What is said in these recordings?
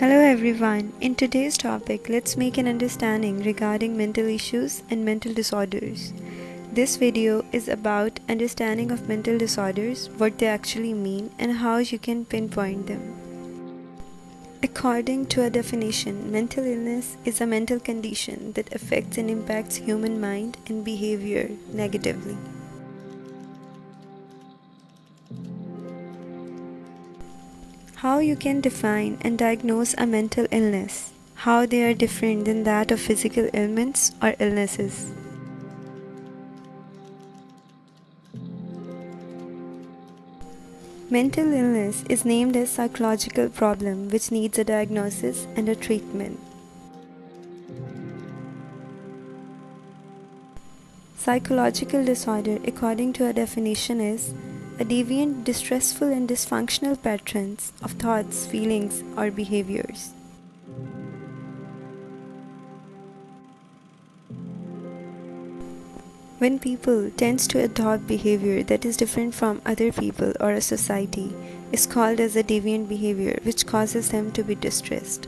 Hello everyone. In today's topic, let's make an understanding regarding mental issues and mental disorders. This video is about understanding of mental disorders, what they actually mean, and how you can pinpoint them. According to a definition, mental illness is a mental condition that affects and impacts human mind and behavior negatively. How you can define and diagnose a mental illness, how they are different than that of physical ailments or illnesses. Mental illness is named as psychological problem which needs a diagnosis and a treatment. Psychological disorder, according to a definition, is a deviant, distressful and dysfunctional patterns of thoughts, feelings or behaviors. When people tends to adopt behavior that is different from other people or a society, is called as a deviant behavior which causes them to be distressed.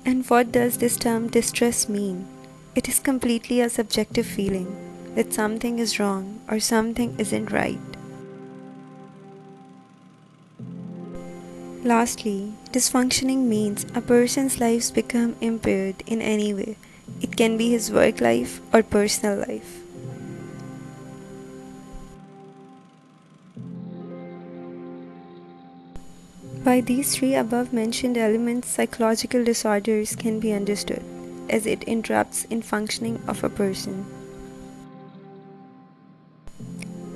And what does this term distress mean? It is completely a subjective feeling that something is wrong or something isn't right. Lastly, dysfunctioning means a person's lives become impaired in any way. It can be his work life or personal life. By these three above-mentioned elements, psychological disorders can be understood, as it interrupts in functioning of a person.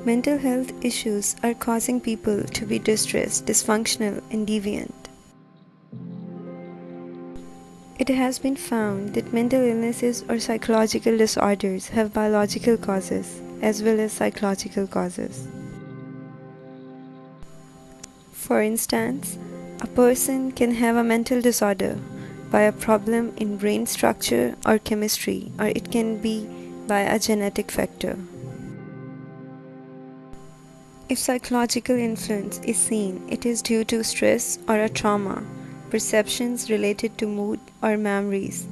Mental health issues are causing people to be distressed, dysfunctional, and deviant. It has been found that mental illnesses or psychological disorders have biological causes as well as psychological causes. For instance, a person can have a mental disorder by a problem in brain structure or chemistry, or it can be by a genetic factor. If psychological influence is seen, it is due to stress or a trauma, perceptions related to mood or memories,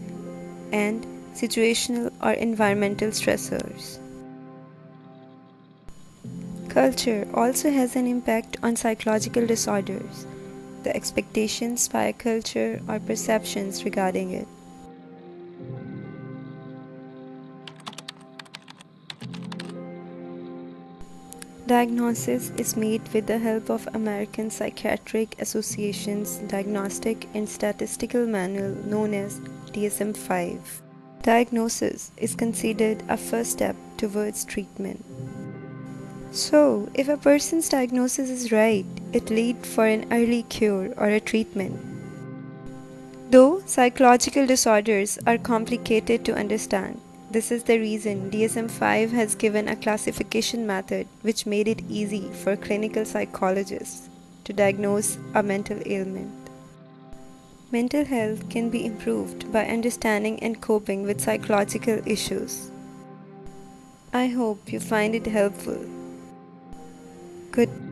and situational or environmental stressors. Culture also has an impact on psychological disorders, the expectations by a culture or perceptions regarding it. Diagnosis is made with the help of American Psychiatric Association's Diagnostic and Statistical Manual known as DSM-5. Diagnosis is considered a first step towards treatment. So, if a person's diagnosis is right, it leads for an early cure or a treatment. Though psychological disorders are complicated to understand, this is the reason DSM-5 has given a classification method which made it easy for clinical psychologists to diagnose a mental ailment. Mental health can be improved by understanding and coping with psychological issues. I hope you find it helpful. Good.